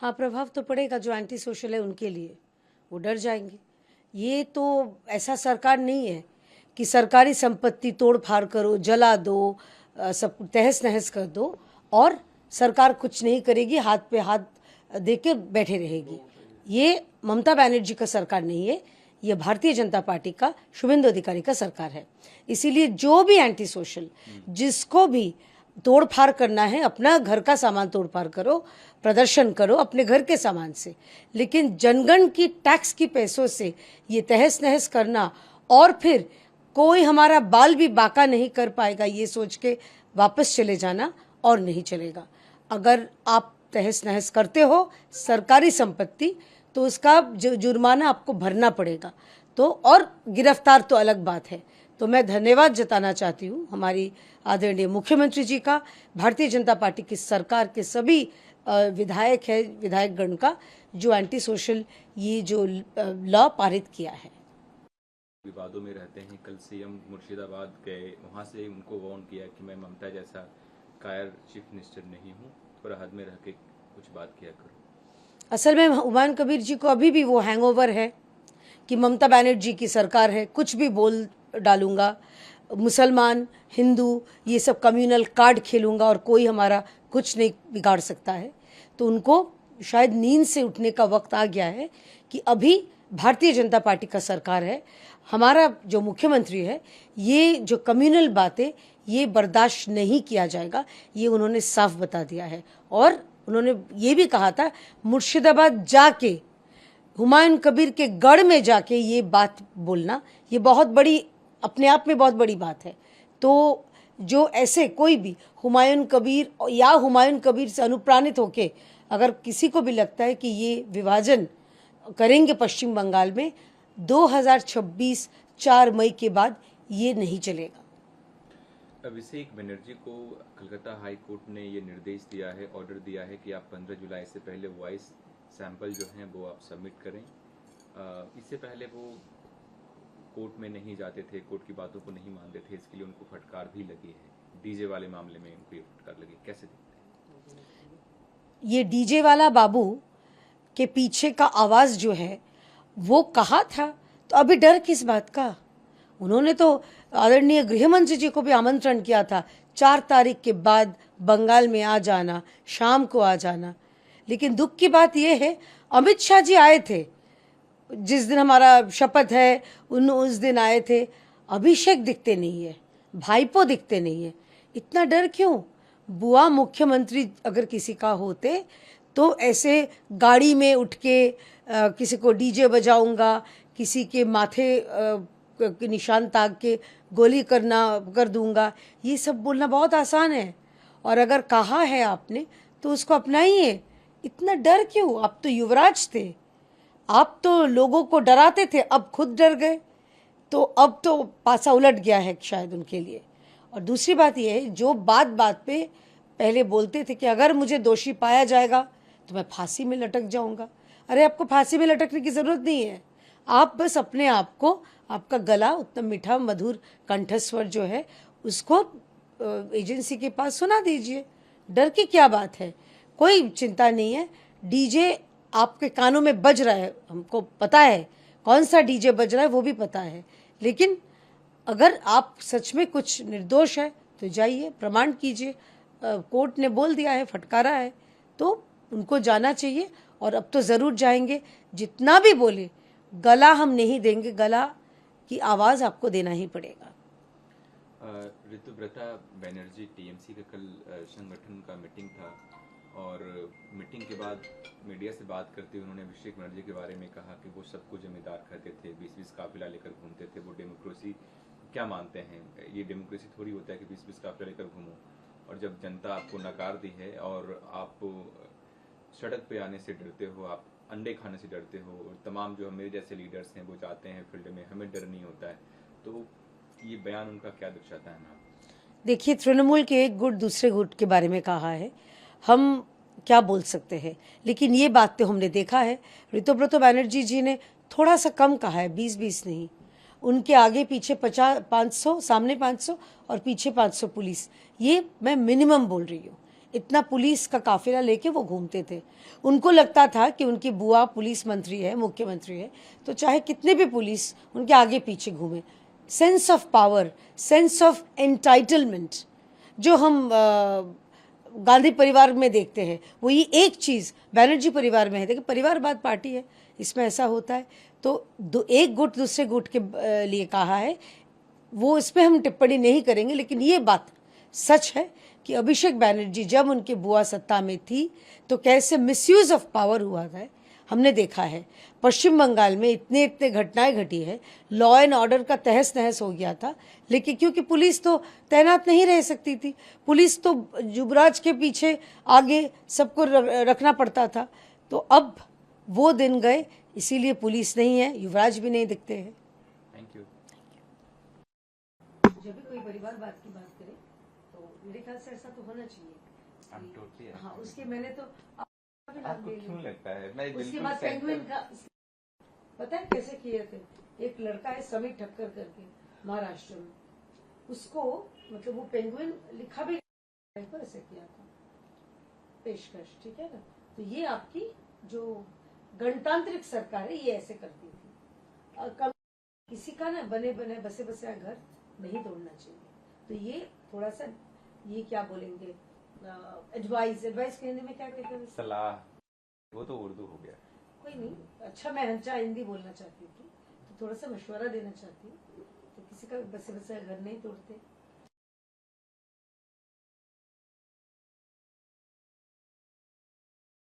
हाँ, प्रभाव तो पड़ेगा। जो एंटी सोशल है उनके लिए वो डर जाएंगे। ये तो ऐसा सरकार नहीं है कि सरकारी संपत्ति तोड़ फाड़ करो, जला दो, सब तहस नहस कर दो और सरकार कुछ नहीं करेगी, हाथ पे हाथ दे के बैठे रहेगी। ये ममता बनर्जी का सरकार नहीं है, ये भारतीय जनता पार्टी का शुभेंदु अधिकारी का सरकार है। इसीलिए जो भी एंटी सोशल, जिसको भी तोड़ फाड़ करना है, अपना घर का सामान तोड़ फाड़ करो, प्रदर्शन करो अपने घर के सामान से, लेकिन जनगण की टैक्स की पैसों से ये तहस नहस करना और फिर कोई हमारा बाल भी बाका नहीं कर पाएगा ये सोच के वापस चले जाना और नहीं चलेगा। अगर आप तहस नहस करते हो सरकारी संपत्ति तो उसका जुर्माना आपको भरना पड़ेगा, तो और गिरफ्तार तो अलग बात है। तो मैं धन्यवाद जताना चाहती हूँ हमारी आदरणीय मुख्यमंत्री जी का, भारतीय जनता पार्टी की सरकार के सभी विधायक है, विधायकगण का, जो एंटी सोशल ये जो लॉ पारित किया है। विवादों में रहते हैं। कल सीएम मुर्शिदाबाद गए, वहाँ से उनको वार्न किया कि मैं ममता जैसा कायर चीफ मिनिस्टर नहीं हूँ, थोड़ा हद में रह के कुछ बात किया करो। असल में हुमायूं कबीर जी को अभी भी वो हैंगओवर है कि ममता बनर्जी की सरकार है, कुछ भी बोल डालूंगा, मुसलमान हिंदू ये सब कम्युनल कार्ड खेलूंगा और कोई हमारा कुछ नहीं बिगाड़ सकता है। तो उनको शायद नींद से उठने का वक्त आ गया है कि अभी भारतीय जनता पार्टी का सरकार है, हमारा जो मुख्यमंत्री है, ये जो कम्युनल बातें ये बर्दाश्त नहीं किया जाएगा, ये उन्होंने साफ बता दिया है। और उन्होंने ये भी कहा था मुर्शिदाबाद जाके, हुमायूं कबीर के गढ़ में जाके ये बात बोलना, ये बहुत बड़ी, अपने आप में बहुत बड़ी बात है। तो जो ऐसे कोई भी हुमायूं कबीर या हुमायूं कबीर से अनुप्राणित होके अगर किसी को भी लगता है कि ये विभाजन करेंगे पश्चिम बंगाल में 2026 4 मई के बाद, ये नहीं चलेगा। अभिषेक बनर्जी को कलकत्ता हाई कोर्ट ने ये निर्देश दिया है, ऑर्डर दिया है कि आप 15 जुलाई से पहले वॉइस सैंपल जो हैं वो आप सबमिट करें। इससे पहले वो कोर्ट में नहीं जाते थे, कोर्ट की बातों को नहीं मानते थे, इसके लिए उनको फटकार भी लगी है। डीजे वाले मामले में उनको ये फटकार लगी, कैसे देखते हैं? ये डीजे वाला बाबू के पीछे का आवाज जो है वो कहा था, तो अभी डर किस बात का? उन्होंने तो आदरणीय गृहमंत्री जी को भी आमंत्रण किया था 4 तारीख के बाद बंगाल में आ जाना, शाम को आ जाना। लेकिन दुख की बात यह है अमित शाह जी आए थे जिस दिन हमारा शपथ है, उस दिन आए थे। अभिषेक दिखते नहीं है, भाईपो दिखते नहीं है, इतना डर क्यों? बुआ मुख्यमंत्री अगर किसी का होते तो ऐसे गाड़ी में उठ के किसी को डीजे बजाऊंगा, किसी के माथे के निशान ताक के गोली कर दूंगा, ये सब बोलना बहुत आसान है। और अगर कहा है आपने तो उसको अपनाइए, इतना डर क्यों? आप तो युवराज थे, आप तो लोगों को डराते थे, अब खुद डर गए, तो अब तो पासा उलट गया है शायद उनके लिए। और दूसरी बात यह है, जो बात बात पे पहले बोलते थे कि अगर मुझे दोषी पाया जाएगा तो मैं फांसी में लटक जाऊंगा। अरे आपको फांसी में लटकने की जरूरत नहीं है, आप बस अपने आप को, आपका गला उतना मीठा मधुर कंठस्वर जो है उसको एजेंसी के पास सुना दीजिए। डर की क्या बात है? कोई चिंता नहीं है। डीजे आपके कानों में बज रहा है, हमको पता है कौन सा डीजे बज रहा है, वो भी पता है। लेकिन अगर आप सच में कुछ निर्दोष है तो जाइए प्रमाण कीजिए। कोर्ट ने बोल दिया है, फटकारा है, तो उनको जाना चाहिए। और अब तो ज़रूर जाएंगे। जितना भी बोले गला हम नहीं देंगे, गला की आवाज़ आपको देना ही पड़ेगा। ऋतुव्रता बनर्जी, टीएमसी का कल संगठन का मीटिंग था और मीटिंग के बाद मीडिया से बात करते हुए उन्होंने अभिषेक बनर्जी के बारे में कहा कि वो सबको जिम्मेदार कहते थे, 20-20 काफिला लेकर घूमते थे, वो डेमोक्रेसी क्या मानते हैं? ये डेमोक्रेसी थोड़ी होता है कि 20-20 काफिला लेकर घूमो। और जब जनता आपको नकार दी है और आप सड़क पे आने से डरते हो, आप अंडे खाने से डरते हो, और तमाम जो मेरे जैसे लीडर्स हैं वो जाते हैं फील्ड में, हमें डर नहीं होता है, तो ये बयान उनका क्या दर्शाता है? देखिए, तृणमूल के एक गुट दूसरे गुट के बारे में कहा है, हम क्या बोल सकते हैं? लेकिन ये बात तो हमने देखा है, ऋतुव्रता बनर्जी जी ने थोड़ा सा कम कहा है, 20-20 नहीं। उनके आगे पीछे 50-500, सामने 500 और पीछे 500 पुलिस, ये मैं मिनिमम बोल रही हूँ। इतना पुलिस का काफिला लेके वो घूमते थे। उनको लगता था कि उनकी बुआ पुलिस मंत्री है, मुख्यमंत्री है, तो चाहे कितने भी पुलिस उनके आगे पीछे घूमे। Sense of power, sense of entitlement जो हम गांधी परिवार में देखते हैं, वो ये एक चीज़ बैनर्जी परिवार में है। देखिए, परिवारवाद पार्टी है, इसमें ऐसा होता है। तो एक गुट दूसरे गुट के लिए कहा है, वो इसमें हम टिप्पणी नहीं करेंगे, लेकिन ये बात सच है कि अभिषेक बैनर्जी जब उनकी बुआ सत्ता में थी तो कैसे मिसयूज ऑफ पावर हुआ था हमने देखा है। पश्चिम बंगाल में इतने इतने घटनाएं घटी है, लॉ एंड ऑर्डर का तहस नहस हो गया था, लेकिन क्योंकि पुलिस तो तैनात नहीं रह सकती थी, पुलिस तो युवराज के पीछे आगे सबको रखना पड़ता था। तो अब वो दिन गए, इसीलिए पुलिस नहीं है, युवराज भी नहीं दिखते हैं। Thank you. जब भी कोई परिवारवाद की बात करे तो मेरे ख्याल से ऐसा तो होना चाहिए। हाँ, उसके मैंने तो आपको क्यों लगता है? मैं उसके बिल्कुल बाद सेंटर- पेंगुइन का पता है कैसे किए थे? एक लड़का है समीर ठक्कर करके महाराष्ट्र में, उसको मतलब वो पेंगुइन लिखा भी पर ऐसे किया था पेशकश, ठीक है ना। तो ये आपकी जो गणतांत्रिक सरकार है ये ऐसे करती थी। और किसी का ना बने बने बसे बसे घर नहीं तोड़ना चाहिए। तो ये थोड़ा सा, ये क्या बोलेंगे, एडवाइस के हिंदी में क्या कहते हैं? सलाह, वो तो उर्दू हो गया। कोई नहीं, अच्छा मैं हिंदी बोलना चाहती थी, तो थोड़ा सा मशवरा देना चाहती हूँ। तो किसी का बसे बसे घर नहीं तोड़ते।